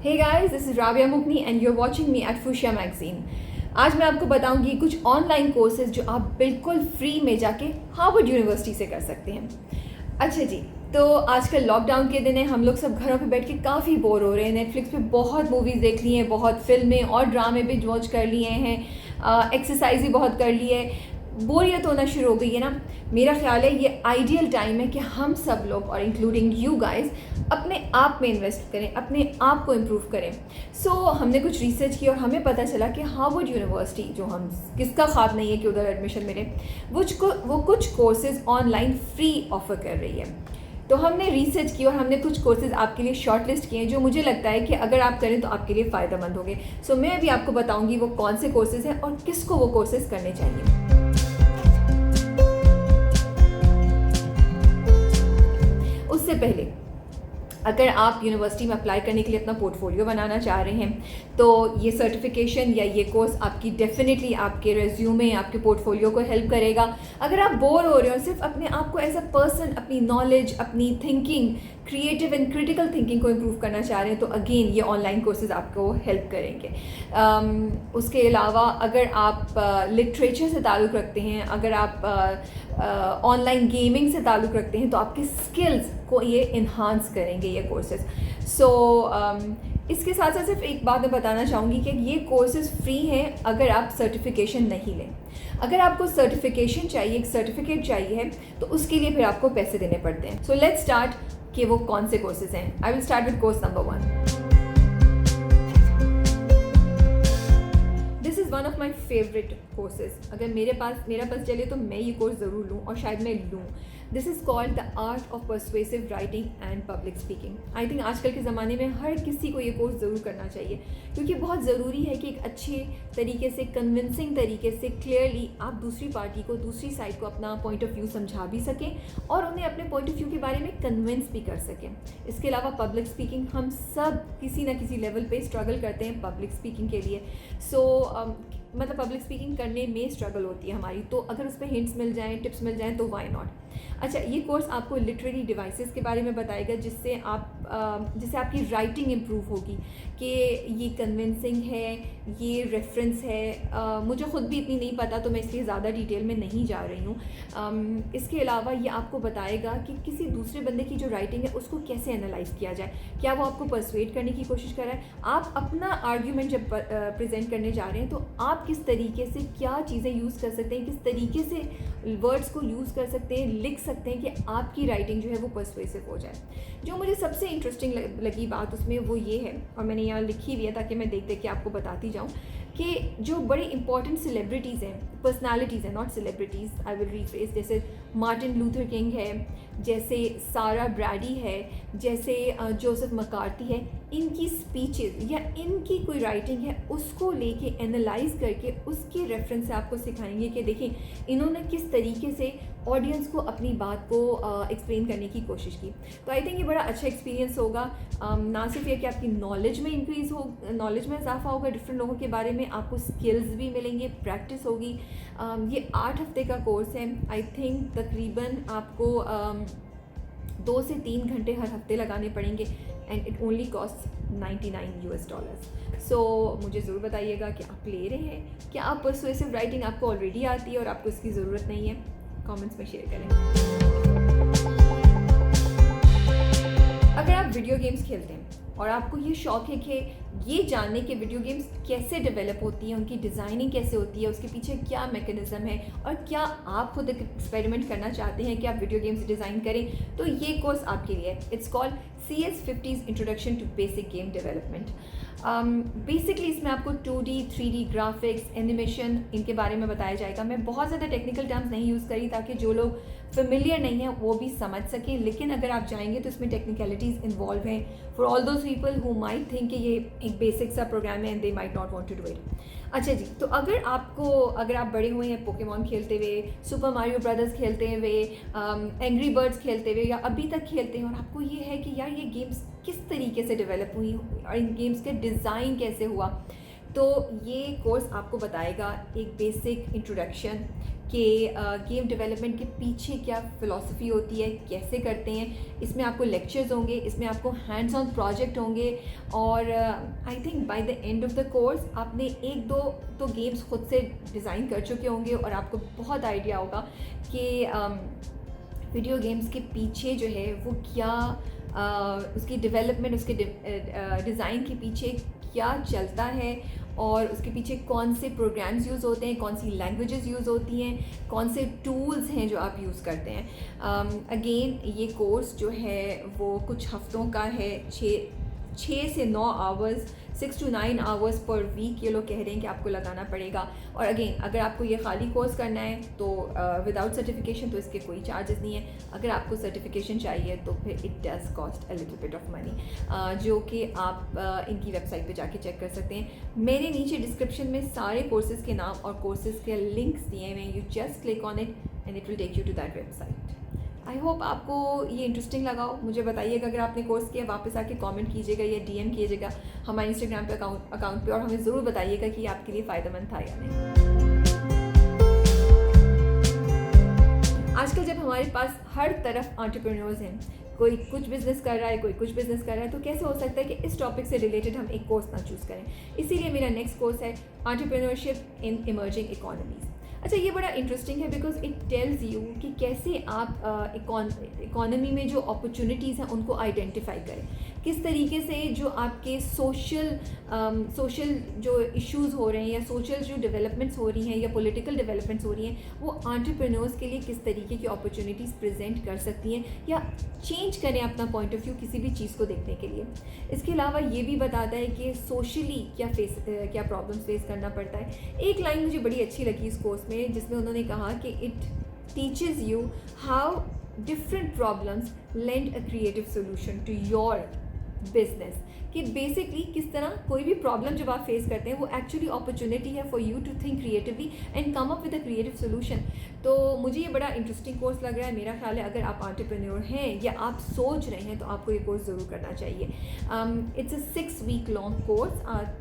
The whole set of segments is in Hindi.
Hey guys, this is Rabia Mukni and you're watching me at Fuchsia Magazine. आज मैं आपको बताऊंगी कुछ ऑनलाइन कोर्सेज जो आप बिल्कुल फ्री में जाके हार्वर्ड यूनिवर्सिटी से कर सकते हैं। अच्छा जी, तो आजकल लॉकडाउन के दिन है, हम लोग सब घरों पे बैठ के काफ़ी बोर हो रहे हैं। नेटफ्लिक्स पे बहुत मूवीज़ देख ली हैं, बहुत फिल्में और ड्रामे भी वॉच कर लिए हैं, एक्सरसाइज भी बहुत कर ली है। बोरियत होना शुरू हो गई है ना। मेरा ख्याल है ये आइडियल टाइम है कि हम सब लोग और इंक्लूडिंग यू गाइस अपने आप में इन्वेस्ट करें, अपने आप को इम्प्रूव करें। हमने कुछ रिसर्च की और हमें पता चला कि हार्वर्ड यूनिवर्सिटी, जो हम किसका ख्वाब नहीं है कि उधर एडमिशन मिले, वो कुछ कोर्सेज ऑनलाइन फ्री ऑफर कर रही है। तो हमने रिसर्च की और हमने कुछ कोर्सेज आपके लिए शॉर्ट लिस्ट किए हैं जो मुझे लगता है कि अगर आप करें तो आपके लिए फ़ायदेमंद होंगे। मैं अभी आपको बताऊंगी वो कौन से कोर्सेज हैं और किसको वो कोर्सेज करने चाहिए। उससे पहले अगर आप यूनिवर्सिटी में अप्लाई करने के लिए अपना पोर्टफोलियो बनाना चाह रहे हैं तो ये सर्टिफिकेशन या ये कोर्स आपकी डेफिनेटली आपके रेज्यूमे, आपके पोर्टफोलियो को हेल्प करेगा। अगर आप बोर हो रहे हो, सिर्फ अपने आप को एज अ पर्सन, अपनी नॉलेज, अपनी thinking, creative and critical thinking को इम्प्रूव करना चाह रहे हैं तो अगेन ये ऑनलाइन कोर्सेज आपको हेल्प करेंगे। उसके अलावा अगर आप लिटरेचर से ताल्लुक़ रखते हैं, अगर आप ऑनलाइन गेमिंग से ताल्लुक़ रखते हैं तो आपके स्किल्स को ये इन्हांस करेंगे ये कोर्सेज। इसके साथ साथ सिर्फ एक बात मैं बताना चाहूँगी कि ये कोर्सेज फ्री हैं अगर आप सर्टिफिकेशन नहीं लें। अगर आपको सर्टिफिकेशन चाहिए, एक सर्टिफिकेट चाहिए है, तो उसके लिए फिर आपको पैसे देने पड़ते हैं। लेट्स स्टार्ट कि वो कौन से कोर्सेज हैं। I will start with course number 1। This is one of my favourite courses. अगर मेरा बस चले तो मैं ये कोर्स ज़रूर लूँ और शायद मैं लूँ। This is called the art of persuasive writing and public speaking. I think आजकल के ज़माने में हर किसी को ये कोर्स ज़रूर करना चाहिए, क्योंकि बहुत ज़रूरी है कि एक अच्छे तरीके से, कन्विंसिंग तरीके से, क्लियरली आप दूसरी पार्टी को, दूसरी साइड को अपना पॉइंट ऑफ व्यू समझा भी सकें और उन्हें अपने पॉइंट ऑफ व्यू के बारे में कन्विंस भी कर सकें। इसके अलावा पब्लिक स्पीकिंग, हम सब किसी ना किसी लेवल पे स्ट्रगल करते हैं पब्लिक स्पीकिंग के लिए। मतलब पब्लिक स्पीकिंग करने में स्ट्रगल होती है हमारी, तो अगर उस पर हिंट्स मिल जाएँ, टिप्स मिल जाएँ तो वाई नॉट। अच्छा, ये कोर्स आपको लिटरेरी डिवाइसेस के बारे में बताएगा जिससे आपकी राइटिंग इम्प्रूव होगी कि ये कन्विंसिंग है, ये रेफरेंस है। मुझे ख़ुद भी इतनी नहीं पता तो मैं इसलिए ज़्यादा डिटेल में नहीं जा रही हूँ। इसके अलावा ये आपको बताएगा कि किसी दूसरे बंदे की जो राइटिंग है उसको कैसे एनालाइज किया जाए। क्या वो आपको परसुएट करने की कोशिश कर रहा है? आप अपना आर्ग्यूमेंट जब प्रेजेंट करने जा रहे हैं तो आप किस तरीके से क्या चीज़ें यूज़ कर सकते हैं, किस तरीके से वर्ड्स को यूज़ कर सकते हैं, लिख सकते हैं कि आपकी राइटिंग जो है वो पर्सुएसिव हो जाए। जो मुझे सबसे इंटरेस्टिंग लगी बात उसमें वो ये है, और मैंने यहाँ लिखी हुई है ताकि मैं देख देख के आपको बताती जाऊँ, कि जो बड़े इंपॉर्टेंट सेलिब्रिटीज़ हैं, पर्सनालिटीज़ हैं, not celebrities, I will rephrase, जैसे मार्टिन लूथर किंग है, जैसे सारा ब्रैडी है, जैसे जोसेफ मकार्थी है, इनकी स्पीचेस या इनकी कोई राइटिंग है उसको लेके एनालाइज करके उसके रेफरेंस से आपको सिखाएंगे कि देखिए इन्होंने किस तरीके से ऑडियंस को अपनी बात को एक्सप्लेन करने की कोशिश की। तो आई थिंक ये बड़ा अच्छा एक्सपीरियंस होगा। ना सिर्फ ये कि आपकी नॉलेज में नॉलेज में इजाफा होगा डिफरेंट लोगों के बारे में, आपको स्किल्स भी मिलेंगे, प्रैक्टिस होगी। ये 8 हफ्ते का कोर्स है। आई थिंक तकरीबन आपको 2 से 3 घंटे हर हफ्ते लगाने पड़ेंगे एंड इट ओनली कॉस्ट $99। मुझे ज़रूर बताइएगा कि आप ले रहे हैं, क्या आप पर्सुएसिव राइटिंग आपको ऑलरेडी आती है और आपको इसकी ज़रूरत नहीं है। कमेंट्स में शेयर करें। अगर आप वीडियो गेम्स खेलते हैं और आपको ये शौक़ है कि ये जानने के वीडियो गेम्स कैसे डेवलप होती हैं, उनकी डिज़ाइनिंग कैसे होती है, उसके पीछे क्या मैकेनिज़्म है, और क्या आप खुद एक एक्सपेरिमेंट करना चाहते हैं कि आप वीडियो गेम्स डिज़ाइन करें, तो ये कोर्स आपके लिए है। It's called CS50's introduction to basic game development. Basically इसमें आपको 2D, 3D ग्राफिक्स, एनिमेशन, इनके बारे में बताया जाएगा। मैं बहुत ज़्यादा टेक्निकल टर्म्स नहीं यूज़ करी ताकि जो लोग फेमिलियर नहीं हैं वो भी समझ सकें, लेकिन अगर आप जाएंगे तो इसमें टेक्निकलिटीज़ इन्वॉल्व हैं for all those people who might think कि ये एक बेसिक सा प्रोग्राम है and they might not want to do it. अच्छा जी, तो अगर आप बड़े हुए हैं पोकेमॉन खेलते हुए, सुपर मारियो ब्रदर्स खेलते हुए, एंग्री बर्ड्स खेलते हुए, या अभी तक खेलते हैं और आपको ये है कि यार ये गेम्स किस तरीके से डेवलप हुई और इन गेम्स के डिज़ाइन कैसे हुआ, तो ये कोर्स आपको बताएगा एक बेसिक इंट्रोडक्शन कि गेम डेवलपमेंट के पीछे क्या फ़िलॉसफी होती है, कैसे करते हैं। इसमें आपको लेक्चर्स होंगे, इसमें आपको हैंड्स ऑन प्रोजेक्ट होंगे, और I think by the end of the course आपने एक दो तो गेम्स खुद से डिज़ाइन कर चुके होंगे और आपको बहुत आइडिया होगा कि वीडियो गेम्स के पीछे जो है वो क्या उसकी डेवलपमेंट, उसके डिज़ाइन के पीछे क्या चलता है, और उसके पीछे कौन से प्रोग्राम्स यूज़ होते हैं, कौन सी लैंग्वेजेस यूज़ होती हैं, कौन से टूल्स हैं जो आप यूज़ करते हैं। अगेन ये कोर्स जो है वो कुछ हफ्तों का है, 6 से 9 hours, 6 to 9 hours per week ये लोग कह रहे हैं कि आपको लगाना पड़ेगा। और अगेन अगर आपको ये खाली कोर्स करना है तो विदाउट सर्टिफिकेशन तो इसके कोई चार्जेस नहीं है। अगर आपको सर्टिफिकेशन चाहिए तो फिर it does cost a little bit of money, जो कि आप इनकी वेबसाइट पे जाके चेक कर सकते हैं। मेरे नीचे डिस्क्रिप्शन में सारे कोर्सेज़ के नाम और कोर्सेज़ के लिंक्स दिए हुए हैं। You just click on it and it will take you to that website. I hope आपको ये इंटरेस्टिंग लगा हो। मुझे बताइएगा अगर आपने कोर्स किया, वापस आके कमेंट कीजिएगा या डीएम कीजिएगा हमारे इंस्टाग्राम पे अकाउंट पे, और हमें ज़रूर बताइएगा कि ये आपके लिए फ़ायदेमंद था या नहीं। आजकल जब हमारे पास हर तरफ एंटरप्रेन्योर्स हैं, कोई कुछ बिज़नेस कर रहा है, कोई कुछ बिज़नेस कर रहा है, तो कैसे हो सकता है कि इस टॉपिक से रिलेटेड हम एक कोर्स ना चूज़ करें। इसीलिए मेरा नेक्स्ट कोर्स है एंटरप्रेन्योरशिप इन इमर्जिंग इकोनॉमीज़। अच्छा, ये बड़ा इंटरेस्टिंग है बिकॉज इट टेल्स यू कि कैसे आप इकोनॉमी में जो अपॉर्चुनिटीज़ हैं उनको आइडेंटिफाई करें, किस तरीके से जो आपके सोशल जो इश्यूज़ हो रहे हैं या सोशल जो डेवलपमेंट्स हो रही हैं या पॉलिटिकल डेवलपमेंट्स हो रही हैं वो एंटरप्रेन्योर्स के लिए किस तरीके की अपॉर्चुनिटीज़ प्रेजेंट कर सकती हैं या चेंज करें अपना पॉइंट ऑफ व्यू किसी भी चीज़ को देखने के लिए। इसके अलावा ये भी बताता है कि सोशली क्या प्रॉब्लम्स फेस करना पड़ता है। एक लाइन मुझे बड़ी अच्छी लगी इस कोर्स में जिसमें उन्होंने कहा कि it teaches you how different problems lend a creative solution to your business, कि बेसिकली किस तरह कोई भी प्रॉब्लम जब आप फेस करते हैं वो एक्चुअली अपॉर्चुनिटी है for you to think creatively and come up with a creative solution. तो मुझे ये बड़ा इंटरेस्टिंग कोर्स लग रहा है। मेरा ख्याल है अगर आप एंटरप्रेन्योर हैं या आप सोच रहे हैं तो आपको ये कोर्स ज़रूर करना चाहिए। It's a 6 week long course,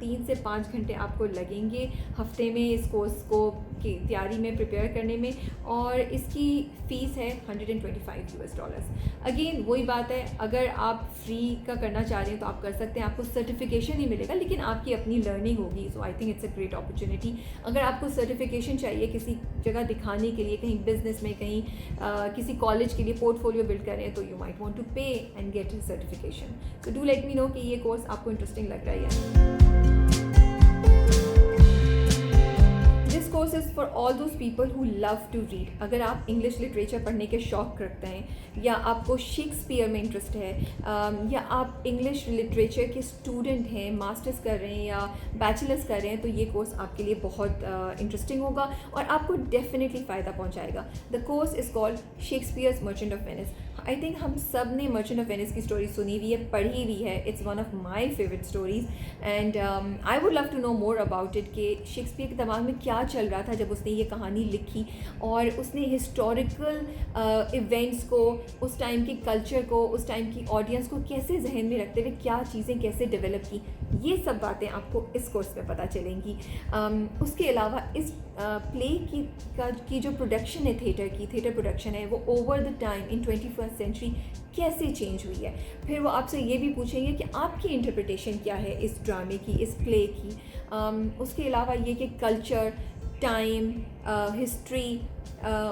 3 से 5 घंटे आपको लगेंगे हफ्ते में इस कोर्स को की तैयारी में, प्रिपेयर करने में, और इसकी फ़ीस है $125। अगेन वही बात है, अगर आप फ्री का करना चाह रहे हैं तो आप कर सकते हैं। आपको सर्टिफिकेशन नहीं मिलेगा लेकिन आपकी अपनी लर्निंग होगी, so I think it's a great opportunity. अगर आपको सर्टिफिकेशन चाहिए किसी जगह दिखाने के लिए, कहीं बिजनेस में, कहीं किसी कॉलेज के लिए पोर्टफोलियो बिल्ड कर रहे हैं, तो you might want to pay and get certification. So do let me know कि ये कोर्स आपको इंटरेस्टिंग लग रहा है। This course is for all those people who love to read. अगर आप इंग्लिश लिटरेचर पढ़ने के शौक़ रखते हैं या आपको शेक्सपियर में इंटरेस्ट है, या आप इंग्लिश लिटरेचर के स्टूडेंट हैं, मास्टर्स कर रहे हैं या बैचलर्स कर रहे हैं, तो ये कोर्स आपके लिए बहुत इंटरेस्टिंग होगा और आपको डेफिनेटली फ़ायदा पहुंचाएगा। The course is called Shakespeare's Merchant of Venice. I think हम सब ने मर्चेंट ऑफ वेनिस की स्टोरी सुनी हुई है, पढ़ी हुई है। It's one of my favourite stories and I would love to know more about it कि शेक्सपियर के दिमाग में क्या चल रहा था जब उसने ये कहानी लिखी, और उसने हिस्टोरिकल इवेंट्स को, उस टाइम के कल्चर को, उस टाइम की ऑडियंस को कैसे जहन में रखते हुए क्या चीज़ें कैसे डेवलप की। ये सब बातें आपको इस कोर्स में पता चलेंगी। उसके अलावा इस प्ले की जो प्रोडक्शन है, थिएटर प्रोडक्शन है, वो over the time in 21st century कैसे चेंज हुई है। फिर वो आपसे ये भी पूछेंगे कि आपकी इंटरप्रिटेशन क्या है इस ड्रामे की, इस प्ले की। उसके अलावा ये कि कल्चर, टाइम, हिस्ट्री,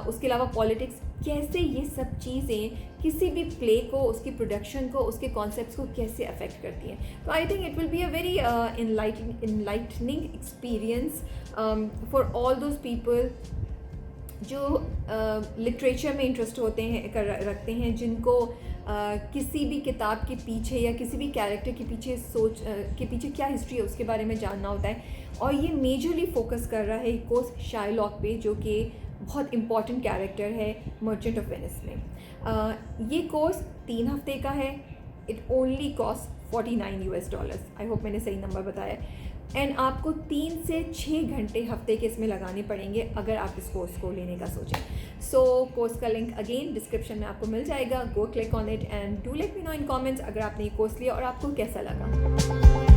उसके अलावा पॉलिटिक्स, कैसे ये सब चीज़ें किसी भी प्ले को, उसकी प्रोडक्शन को, उसके कॉन्सेप्ट्स को कैसे अफेक्ट करती हैं। तो I think it will be a very enlightening experience for all those people जो लिटरेचर में इंटरेस्ट रखते हैं, जिनको किसी भी किताब के पीछे या किसी भी कैरेक्टर के पीछे के पीछे क्या हिस्ट्री है उसके बारे में जानना होता है। और ये मेजरली फोकस कर रहा है कोर्स शाइलॉक पे, जो कि बहुत इम्पॉर्टेंट कैरेक्टर है मर्चेंट ऑफ वेनिस में। ये कोर्स 3 हफ्ते का है। It only cost $49। I hope मैंने सही नंबर बताया। एंड आपको 3 से 6 घंटे हफ्ते के इसमें लगाने पड़ेंगे अगर आप इस कोर्स को लेने का सोचें। सो कोर्स का लिंक अगेन डिस्क्रिप्शन में आपको मिल जाएगा। Go click on it and do let me know इन कमेंट्स अगर आपने ये कोर्स लिया और आपको कैसा लगा।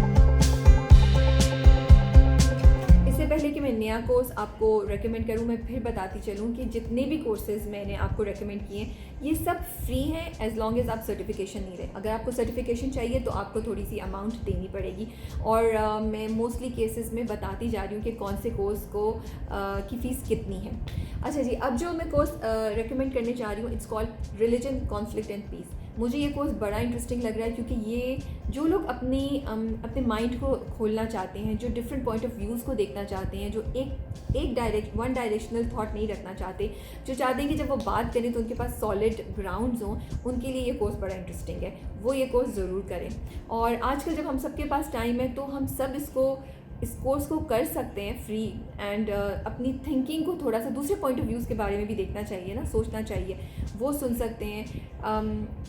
नया कोर्स आपको रेकमेंड करूँ, मैं फिर बताती चलूँ कि जितने भी कोर्सेज़ मैंने आपको रेकमेंड किए ये सब फ्री हैं एज़ लॉन्ग एज़ आप सर्टिफिकेशन नहीं रहे। अगर आपको सर्टिफिकेशन चाहिए तो आपको थोड़ी सी अमाउंट देनी पड़ेगी, और मैं मोस्टली केसेस में बताती जा रही हूँ कि कौन से कोर्स को की फ़ीस कितनी है। अच्छा जी, अब जो मैं कोर्स रेकमेंड करने जा रही हूँ, it's called religion, conflict and peace. मुझे ये कोर्स बड़ा इंटरेस्टिंग लग रहा है क्योंकि ये जो लोग अपने माइंड को खोलना चाहते हैं, जो डिफरेंट पॉइंट ऑफ व्यूज़ को देखना चाहते हैं, जो वन डायरेक्शनल थॉट नहीं रखना चाहते, जो चाहते हैं कि जब वो बात करें तो उनके पास सॉलिड ग्राउंड्स हों, उनके लिए ये कोर्स बड़ा इंटरेस्टिंग है। वो ये कोर्स ज़रूर करें। और आजकल जब हम सबके पास टाइम है तो हम सब इस कोर्स को कर सकते हैं फ्री, एंड अपनी थिंकिंग को थोड़ा सा दूसरे पॉइंट ऑफ व्यूज़ के बारे में भी देखना चाहिए ना, सोचना चाहिए, वो सुन सकते हैं।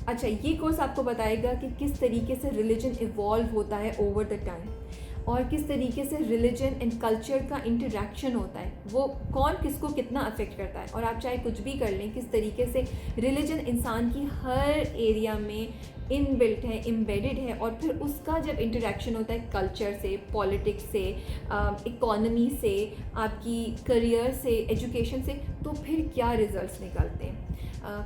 अच्छा, ये कोर्स आपको बताएगा कि किस तरीके से रिलीजन इवॉल्व होता है ओवर द टाइम, और किस तरीके से रिलीजन एंड कल्चर का इंटरेक्शन होता है, वो कौन किसको कितना अफेक्ट करता है। और आप चाहे कुछ भी कर लें, किस तरीके से रिलीजन इंसान की हर एरिया में इनबिल्ट है, एम्बेडेड है, और फिर उसका जब इंटरेक्शन होता है कल्चर से, पॉलिटिक्स से, इकोनॉमी से, आपकी करियर से, एजुकेशन से, तो फिर क्या रिजल्ट्स निकलते हैं।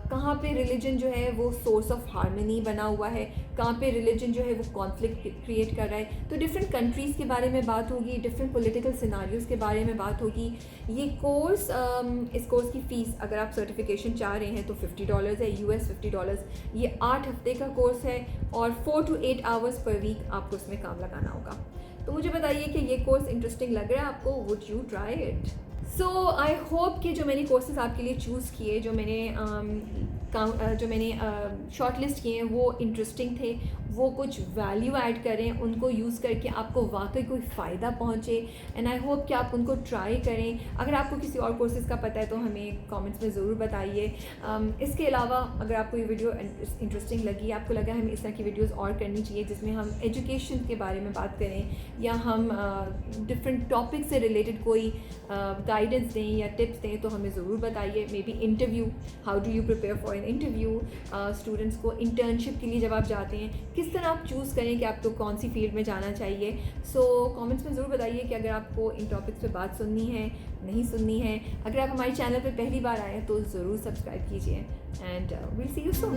कहाँ पे रिलीजन जो है वो सोर्स ऑफ हार्मनी बना हुआ है, कहाँ पे रिलीजन जो है वो कॉन्फ्लिक्ट क्रिएट कर रहा है। तो डिफरेंट कंट्रीज़ के बारे में बात होगी, डिफरेंट पॉलिटिकल सिनारियोज़ के बारे में बात होगी। ये कोर्स, इस कोर्स की फ़ीस अगर आप सर्टिफिकेशन चाह रहे हैं तो $50 है, US $50। ये 8 हफ्ते का कोर्स है और 4 to 8 आवर्स पर वीक आपको इसमें काम लगाना होगा। तो मुझे बताइए कि ये कोर्स इंटरेस्टिंग लग रहा है आपको? Would you try it? So I hope कि जो मैंने कोर्सेज़ आपके लिए चूज़ किए, जो मैंने शॉर्ट लिस्ट किए हैं, वो इंटरेस्टिंग थे, वो कुछ वैल्यू ऐड करें, उनको यूज़ करके आपको वाकई कोई फ़ायदा पहुँचे, एंड आई होप कि आप उनको ट्राई करें। अगर आपको किसी और कोर्सेज़ का पता है तो हमें कमेंट्स में ज़रूर बताइए। इसके अलावा अगर आपको ये वीडियो इंटरेस्टिंग लगी, आपको लगा हमें इस तरह की वीडियोज़ और करनी चाहिए जिसमें हम एजुकेशन के बारे में बात करें, या हम डिफरेंट टॉपिक से रिलेटेड कोई गाइडेंस दें या टिप्स दें, तो हमें ज़रूर बताइए। May be interview, how do you prepare for an interview, students को इंटर्नशिप के लिए जब आप जाते हैं किस तरह आप चूज़ करें कि आपको कौन सी फील्ड में जाना चाहिए। सो कमेंट्स में ज़रूर बताइए कि अगर आपको इन टॉपिक्स पे बात सुननी है, नहीं सुननी है। अगर आप हमारे चैनल पे पहली बार आए हैं तो ज़रूर सब्सक्राइब कीजिए, and will see you soon.